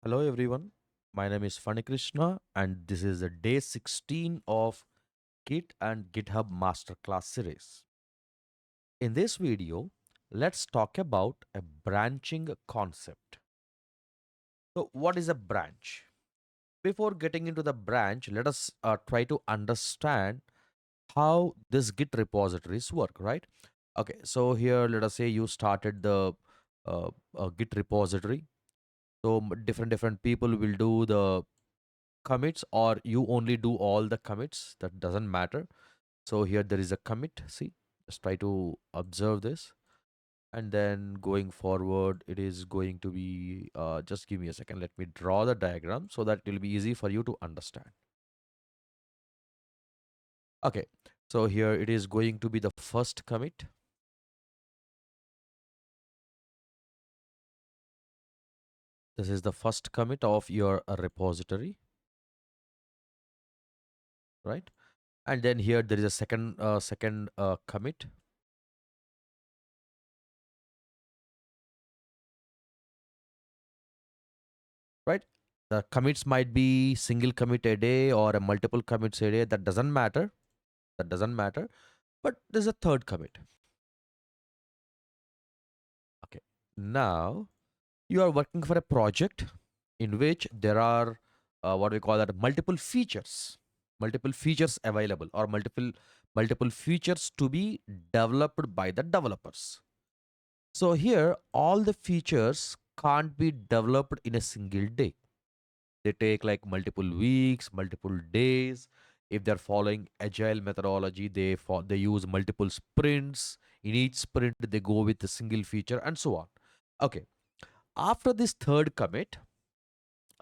Hello everyone, my name is Fani Krishna and this is the day 16 of Git and GitHub Masterclass series. In this video, let's talk about a branching concept. So, what is a branch? Before getting into the branch, let us try to understand how this Git repositories work, right? Okay, so here let us say you started the Git repository. So different people will do the commits, or you only do all the commits, that doesn't matter. So here there is a commit, see, just try to observe this, and then going forward it is going to be just give me a second, let me draw the diagram so that it will be easy for you to understand. Okay, so here it is going to be the first commit. This is the first commit of your repository, right? And then here there is a second commit, right? The commits might be single commit a day or a multiple commits a day. That doesn't matter. That doesn't matter. But there's a third commit. Okay. Now you are working for a project in which there are what we call that multiple features available, or multiple features to be developed by the developers. So here all the features can't be developed in a single day. They take like multiple weeks, multiple days. If they're following agile methodology, they use multiple sprints. In each sprint, they go with a single feature and so on. Okay. After this third commit,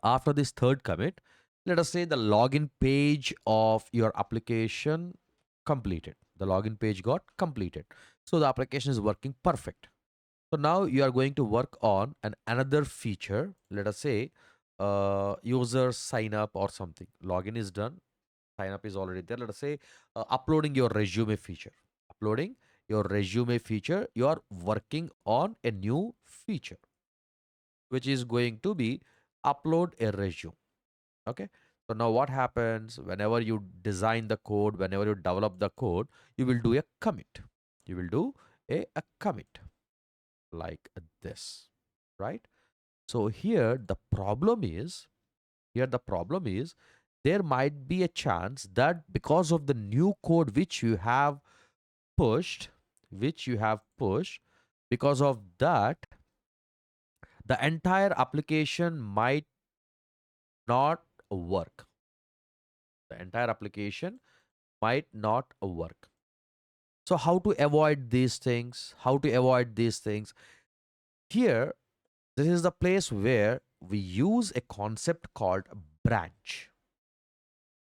after this third commit, let us say the login page of your application completed. The login page got completed. So the application is working perfect. So now you are going to work on another feature. Let us say user sign up or something. Login is done. Sign up is already there. Let us say uploading your resume feature. Uploading your resume feature. You are working on a new feature, which is going to be upload a resume. Okay. So now what happens whenever you design the code, whenever you develop the code, you will do a commit. You will do a commit like this, right? So here the problem is there might be a chance that because of the new code which you have pushed, because of that, the entire application might not work. The entire application might not work. So how to avoid these things? How to avoid these things? Here, this is the place where we use a concept called branch.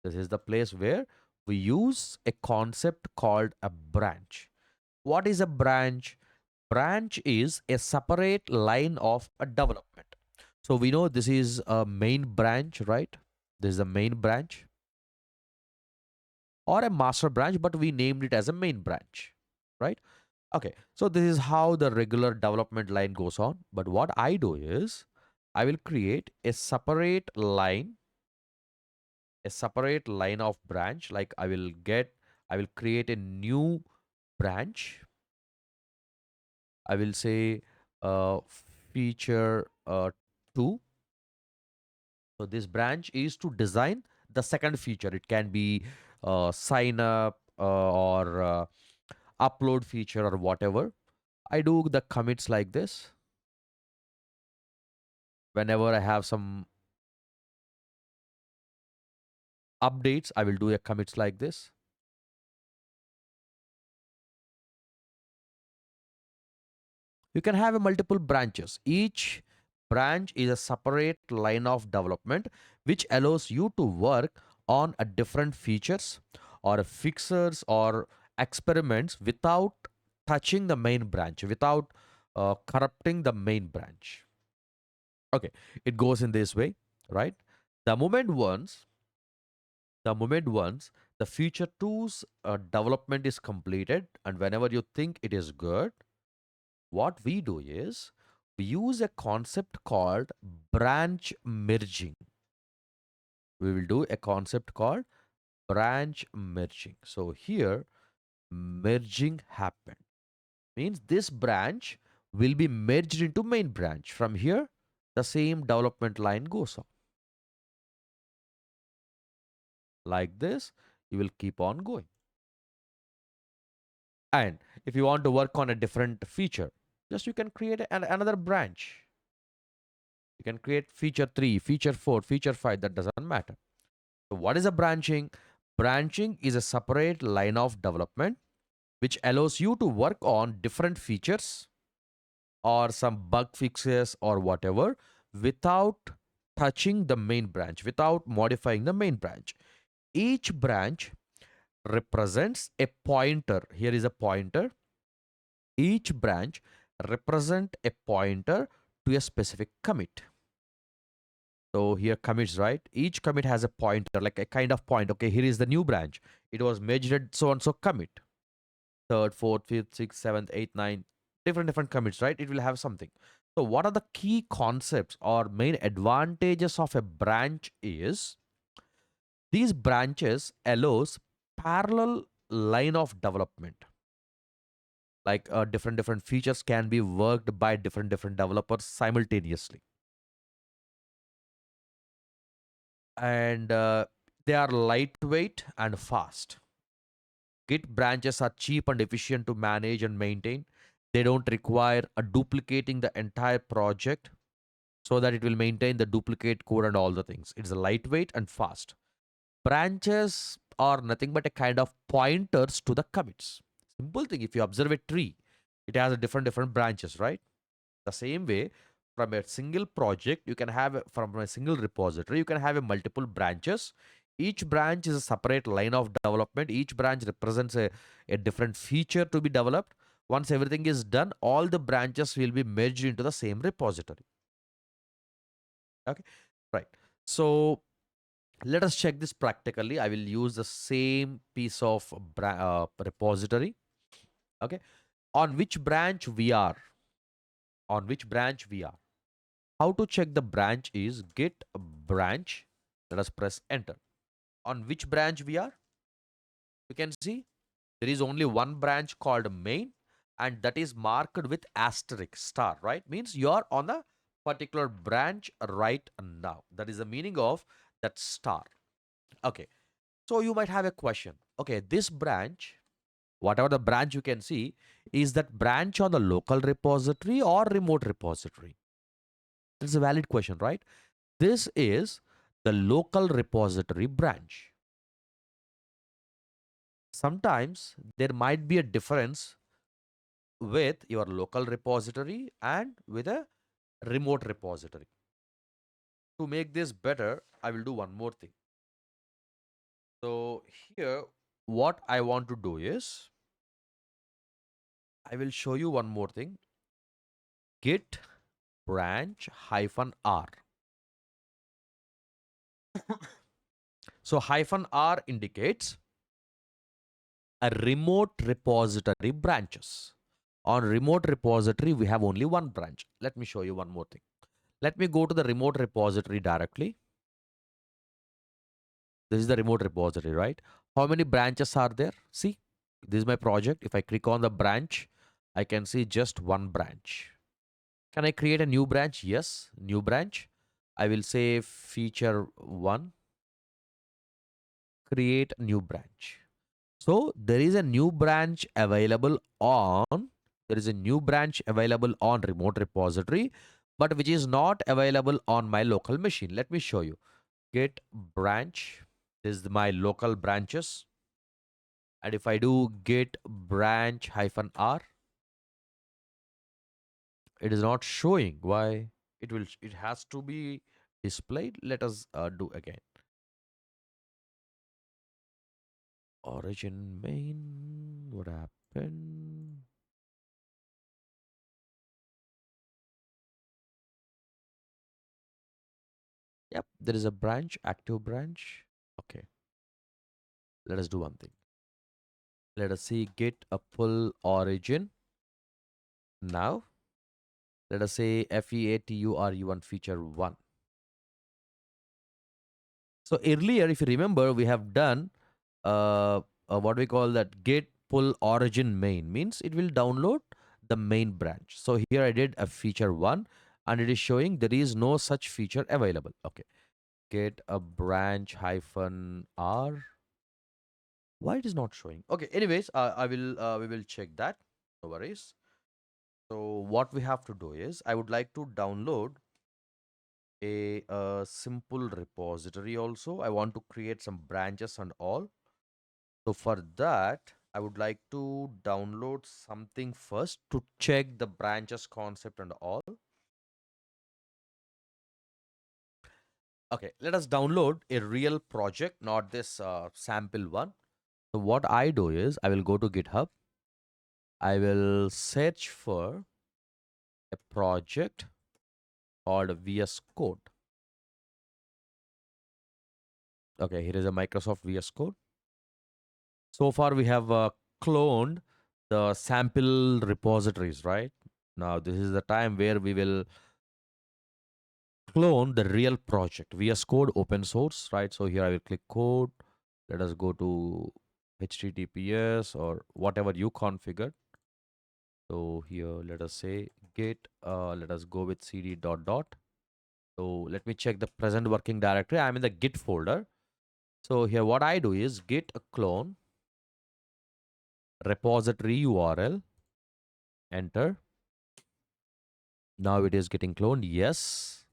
This is the place where we use a concept called a branch. What is a branch? Branch is a separate line of a development. So we know this is a main branch, right? This is a main branch or a master branch, but we named it as a main branch, right? Okay, so this is how the regular development line goes on. But what I do is I will create a separate line of branch. Like I will create a new branch. I will say feature 2. So this branch is to design the second feature. It can be sign up or upload feature or whatever. I do the commits like this. Whenever I have some updates, I will do a commits like this. You can have a multiple branches. Each branch is a separate line of development which allows you to work on a different features or fixers or experiments without touching the main branch, without corrupting the main branch. Okay, it goes in this way, right? The moment once, the moment once the feature two's development is completed, and whenever you think it is good, what we do is we use a concept called branch merging. We will do a concept called branch merging. So here merging happened. Means this branch will be merged into main branch. From here, the same development line goes on. Like this, you will keep on going. And if you want to work on a different feature, just you can create another branch. You can create feature 3, feature 4, feature 5, that doesn't matter. So what is a branching? Branching is a separate line of development which allows you to work on different features or some bug fixes or whatever without touching the main branch, without modifying the main branch. Each branch represents a pointer. Here is a pointer. Each branch represent a pointer to a specific commit. So here commits, right? Each commit has a pointer, like a kind of point. Okay, here is the new branch. It was measured so and so commit. Third, fourth, fifth, sixth, seventh, eighth, ninth, different commits, right? It will have something. So what are the key concepts or main advantages of a branch is these branches allows parallel line of development. Like different features can be worked by different developers simultaneously. And they are lightweight and fast. Git branches are cheap and efficient to manage and maintain. They don't require a duplicating the entire project so that it will maintain the duplicate code and all the things. It's a lightweight and fast. Branches are nothing but a kind of pointers to the commits. Simple thing. If you observe a tree, it has a different branches, right? The same way, from a single project, you can have from a single repository, you can have a multiple branches. Each branch is a separate line of development. Each branch represents a different feature to be developed. Once everything is done, all the branches will be merged into the same repository. Okay, right. So let us check this practically. I will use the same piece of repository. Okay, on which branch we are. On which branch we are. How to check the branch is git branch. Let us press enter. On which branch we are? You can see there is only one branch called main, and that is marked with asterisk star, right? Means you are on a particular branch right now. That is the meaning of that star. Okay. So you might have a question. Okay, this branch, whatever the branch you can see, is that branch on the local repository or remote repository? It's a valid question, right? This is the local repository branch. Sometimes there might be a difference with your local repository and with a remote repository. To make this better, I will do one more thing. So here, what I want to do is, I will show you one more thing. Git branch -r. So -r indicates a remote repository branches. On remote repository, we have only one branch. Let me show you one more thing. Let me go to the remote repository directly. This is the remote repository, right? How many branches are there? See, this is my project. If I click on the branch, I can see just one branch. Can I create a new branch? Yes, new branch. I will say feature 1, create new branch. So there is a new branch available on, remote repository, but which is not available on my local machine. Let me show you. Git branch. This is my local branches. And if I do git branch -r, it is not showing. Why? It has to be displayed. Let us do again. Origin main. What happened? Yep, there is a branch, active branch. Okay, let us do one thing. Let us see git a pull origin. Now, let us say featurun feature 1. So earlier, if you remember, we have done what we call that git pull origin main, means it will download the main branch. So here I did a feature one, and it is showing there is no such feature available. Okay, get a branch hyphen r. Why it is not showing? Okay, anyways, I will we will check that. No worries. So what we have to do is I would like to download a simple repository also. I want to create some branches and all. So for that, I would like to download something first to check the branches concept and all. Okay, let us download a real project, not this sample one. So what I do is I will go to GitHub. I will search for a project called VS Code. Okay, here is a Microsoft VS Code. So far, we have cloned the sample repositories, right? Now, this is the time where we will clone the real project. VS Code open source, right? So here I will click code. Let us go to HTTPS or whatever you configured. So here, let us say git, let us go with cd dot dot. So let me check the present working directory. I'm in the git folder. So here what I do is git clone repository URL, enter. Now it is getting cloned. Yes.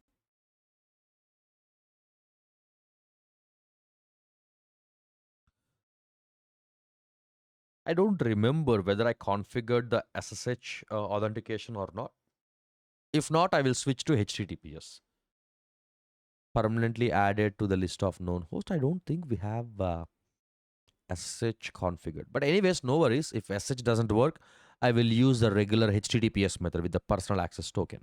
I don't remember whether I configured the SSH authentication or not. If not, I will switch to HTTPS. Permanently added to the list of known hosts. I don't think we have SSH configured. But anyways, no worries. If SSH doesn't work, I will use the regular HTTPS method with the personal access token.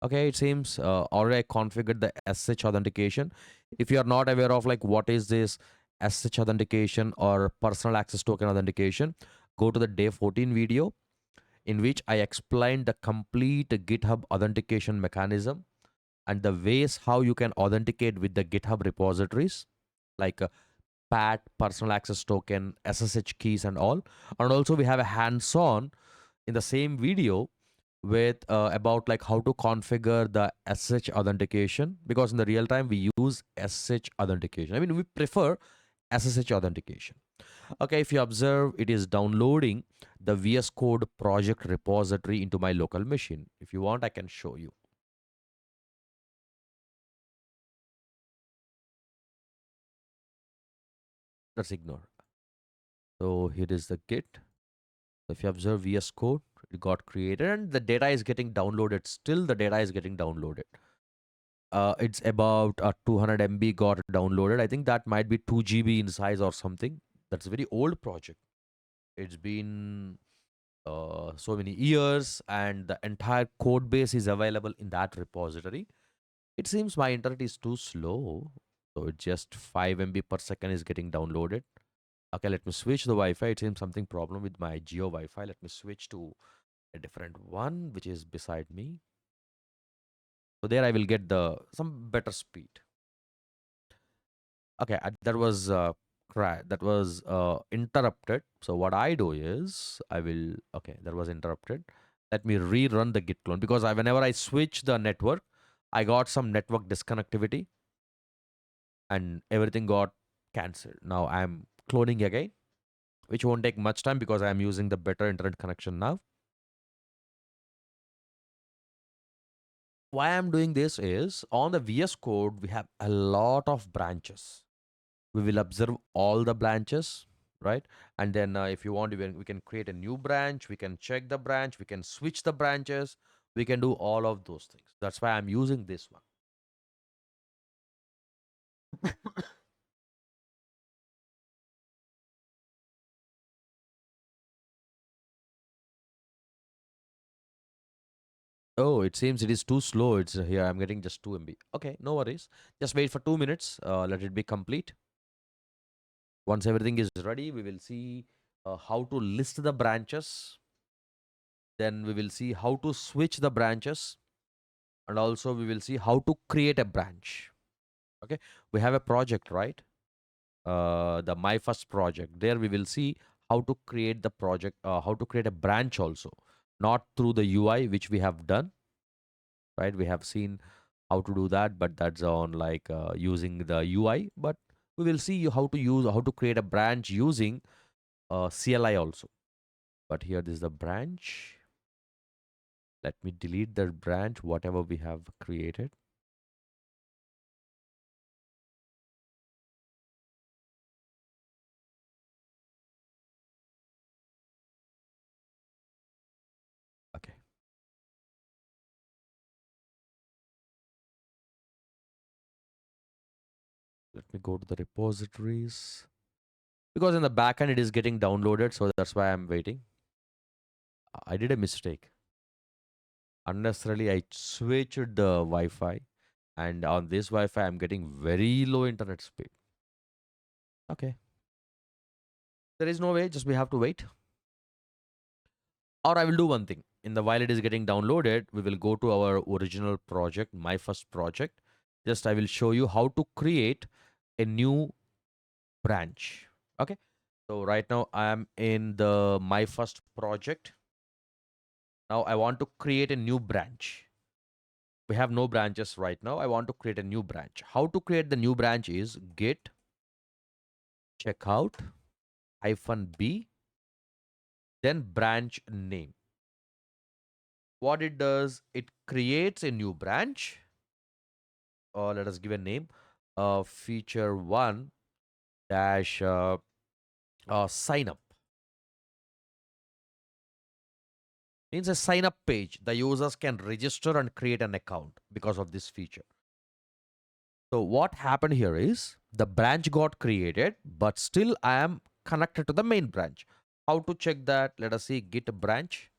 Okay, it seems already I configured the SSH authentication. If you are not aware of like what is this SSH authentication or personal access token authentication, go to the day 14 video in which I explained the complete GitHub authentication mechanism and the ways how you can authenticate with the GitHub repositories like PAT, personal access token, SSH keys, and all. And also, we have a hands on in the same video with about like how to configure the SSH authentication, because in the real time we use SSH authentication. I mean, we prefer SSH authentication. Okay, if you observe, it is downloading the VS Code project repository into my local machine. If you want, I can show you. Let's ignore. So here is the Git. If you observe VS Code, it got created and the data is getting downloaded. Still, the data is getting downloaded. It's about 200 MB got downloaded. I think that might be 2 GB in size or something. That's a very old project. It's been so many years, and the entire code base is available in that repository. It seems my internet is too slow, so it's just 5 MB per second is getting downloaded. Okay, let me switch the Wi-Fi. It seems something problem with my Geo Wi-Fi. Let me switch to a different one, which is beside me. So there I will get the some better speed. Okay, that was that was interrupted. So what I do is I will okay, that was interrupted. Let me rerun the git clone because whenever I switch the network, I got some network disconnectivity and everything got cancelled. Now I'm cloning again, which won't take much time because I'm using the better internet connection now. Why I'm doing this is on the VS Code we have a lot of branches. We will observe all the branches, right? And then if you want, we can create a new branch, we can check the branch, we can switch the branches, we can do all of those things. That's why I'm using this one. Oh, it seems it is too slow. It's here I'm getting just 2 MB. Okay, no worries. Just wait for 2 minutes. Let it be complete. Once everything is ready, we will see how to list the branches. Then we will see how to switch the branches, and also we will see how to create a branch. Okay, we have a project, right? The my first project. There we will see how to create the project, how to create a branch also, not through the UI which we have done, right? We have seen how to do that, but that's on like using the UI. But we will see you how to create a branch using CLI also. But here this is the branch. Let me delete that branch, whatever we have created. Okay, let me go to the repositories because in the backend it is getting downloaded, so that's why I'm waiting. I did a mistake. Unnecessarily, I switched the Wi-Fi, and on this Wi-Fi, I'm getting very low internet speed. Okay, there is no way. Just we have to wait. Or I will do one thing. In the while it is getting downloaded, we will go to our original project, my first project. Just I will show you how to create a new branch. Okay. So right now I am in the my first project. Now I want to create a new branch. We have no branches right now. I want to create a new branch. How to create the new branch is git checkout -b, then branch name. What it does, it creates a new branch, or let us give a name, feature one dash sign up. Means a sign up page. The users can register and create an account because of this feature. So what happened here is the branch got created, but still I am connected to the main branch. How to check that? Let us see git branch.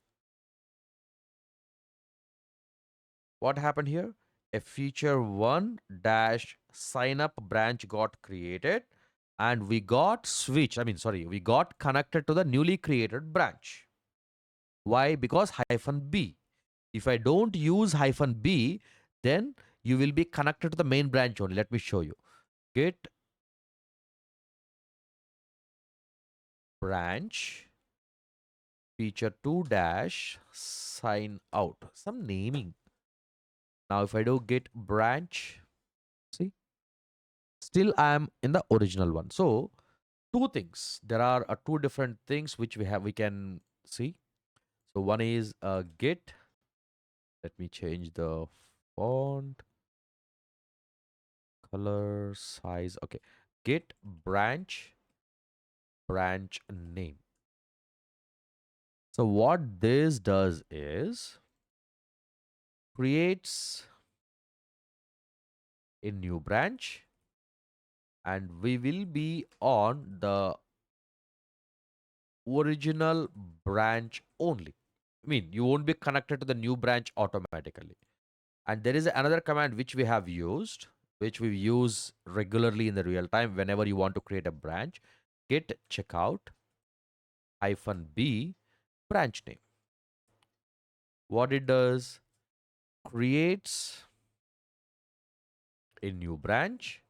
What happened here? A feature one dash sign up branch got created and we got switched. We got connected to the newly created branch. Why? Because -b. If I don't use -b, then you will be connected to the main branch only. Let me show you. Git branch feature 2 dash sign out. Some naming. Now if I do git branch, see, still I am in the original one. So two things. There are two different things which we can see. So one is git. Let me change the font, color, size. Okay. Git branch name. So what this does is creates a new branch and we will be on the original branch only. You won't be connected to the new branch automatically. And there is another command which we have used, which we use regularly in the real time whenever you want to create a branch. Git checkout -b branch name. What it does, creates a new branch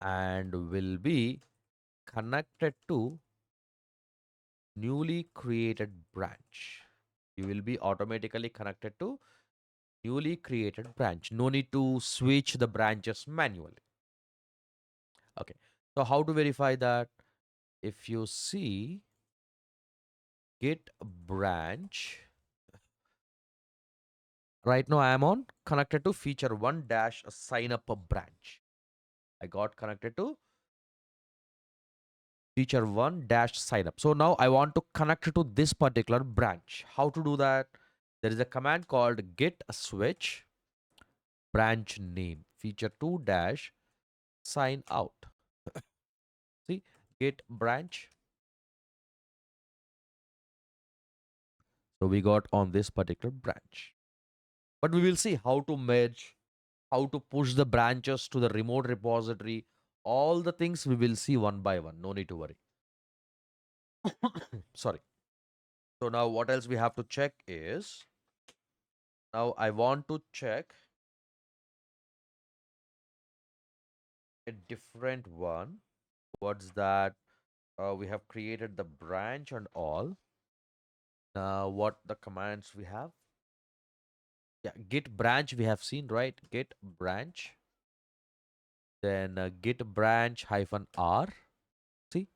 and will be connected to newly created branch. You will be automatically connected to newly created branch. No need to switch the branches manually. Okay. So how to verify that? If you see git branch, right now I am on connected to feature one dash sign up a branch. I got connected to feature one dash sign up. So now I want to connect to this particular branch. How to do that? There is a command called git switch branch name feature two dash sign out. See, git branch. So we got on this particular branch. But we will see how to merge, how to push the branches to the remote repository. All the things we will see one by one. No need to worry. Sorry. So now what else we have to check is, now I want to check a different one. What's that? We have created the branch and all. Now, what the commands we have? Yeah, git branch we have seen, right? Git branch. Then git branch hyphen r. See,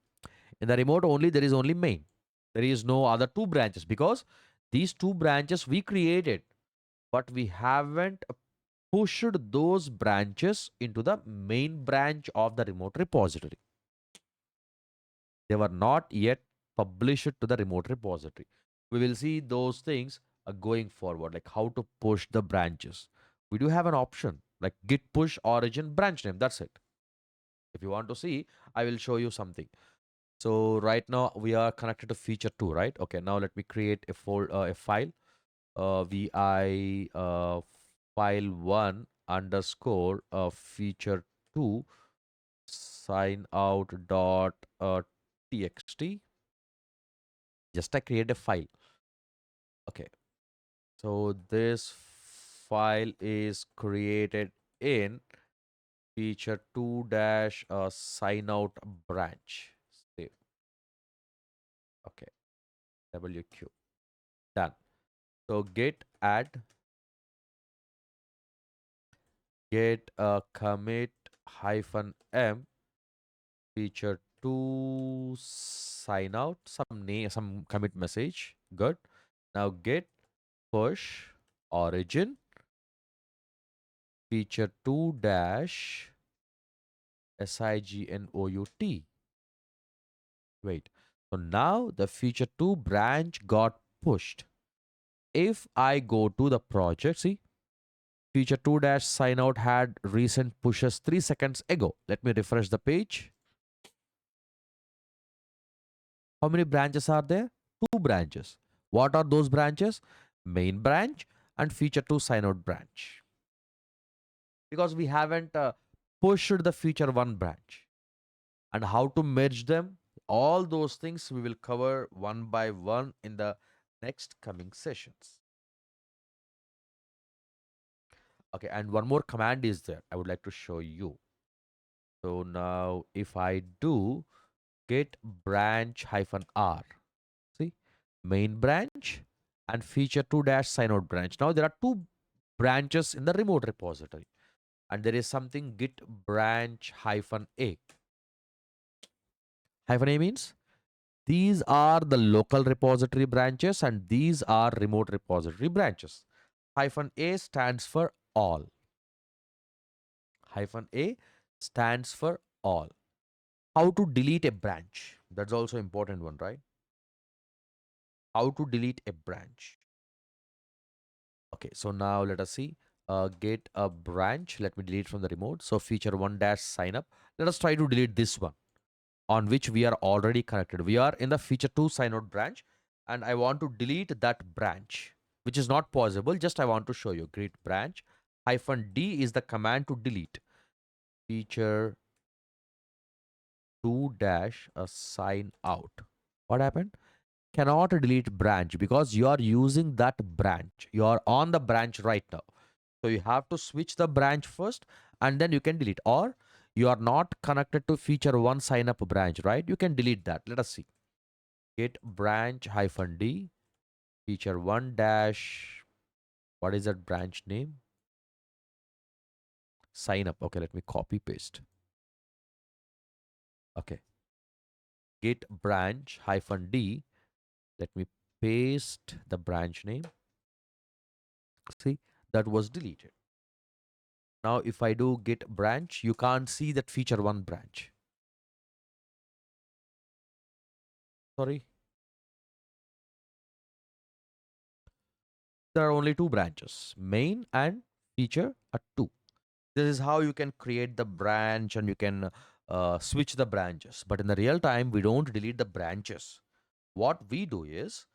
in the remote only, there is only main. There is no other two branches because these two branches we created, but we haven't pushed those branches into the main branch of the remote repository. They were not yet published to the remote repository. We will see those things going forward, like how to push the branches. We do have an option like git push origin branch name. That's it. If you want to see, I will show you something. So right now we are connected to feature 2, right? Okay, now let me create a file. Vi file 1 underscore feature 2 sign out dot txt. Just I create a file. Okay, so this file is created in feature 2 dash sign out branch. Save. Okay, wq done. So git add git commit hyphen m feature 2 sign out some name some commit message. Good. Now git push origin feature 2 dash signout. Wait. So now the feature 2 branch got pushed. If I go to the project, see, feature 2 dash sign out had recent pushes 3 seconds ago. Let me refresh the page. How many branches are there? Two branches. What are those branches? Main branch and feature 2 sign out branch. Because we haven't pushed the feature 1 branch. And how to merge them, all those things we will cover one by one in the next coming sessions. Okay, and one more command is there I would like to show you. So now if I do git branch hyphen r, see, main branch and feature 2 dash sign out branch. Now there are two branches in the remote repository and there is something git branch hyphen a. Hyphen a means these are the local repository branches and these are remote repository branches. Hyphen A stands for all. Hyphen A stands for all. How to delete a branch? That's also important one, right? How to delete a branch? Okay, so now let us see. Get a branch. Let me delete from the remote. So feature 1 dash sign up. Let us try to delete this one on which we are already connected. We are in the feature 2 sign out branch and I want to delete that branch, which is not possible. Just I want to show you. Git branch hyphen D is the command to delete. Feature 2 dash sign out. What happened? Cannot delete branch because you are using that branch. You are on the branch right now. So you have to switch the branch first and then you can delete. Or you are not connected to feature 1 sign up branch, right? You can delete that. Let us see. Git branch hyphen D feature 1 dash, what is that branch name? Sign up. Okay, let me copy paste. Okay. Git branch hyphen D. Let me paste the branch name. See, that was deleted. Now, if I do git branch, you can't see that feature 1 branch. Sorry. There are only two branches, main and feature are 2. This is how you can create the branch and you can switch the branches. But in the real time, we don't delete the branches. What we do is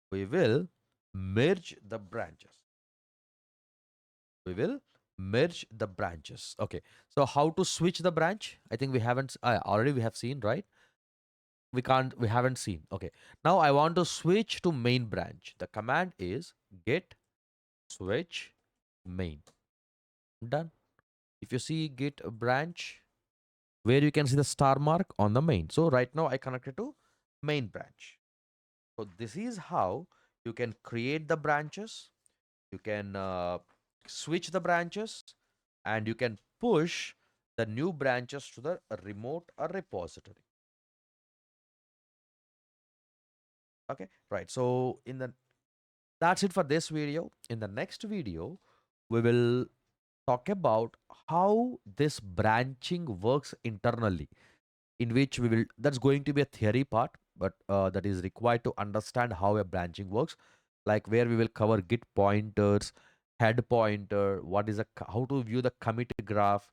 we will merge the branches. We will merge the branches. Okay. So how to switch the branch? I think we haven't already we have seen, right? We haven't seen. Okay. Now I want to switch to main branch. The command is git switch main. Done. If you see git branch, where you can see the star mark on the main. So right now I connected to main branch. So this is how you can create the branches, you can switch the branches, and you can push the new branches to the remote or repository. Okay, right. So that's it for this video. In the next video, we will talk about how this branching works internally, in which we will that's going to be a theory part, but that is required to understand how a branching works, like where we will cover git pointers, head pointer, what is how to view the commit graph.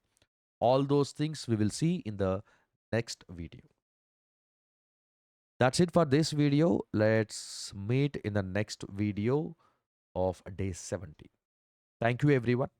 All those things we will see in the next video. That's it for this video. Let's meet in the next video of day 70. Thank you everyone.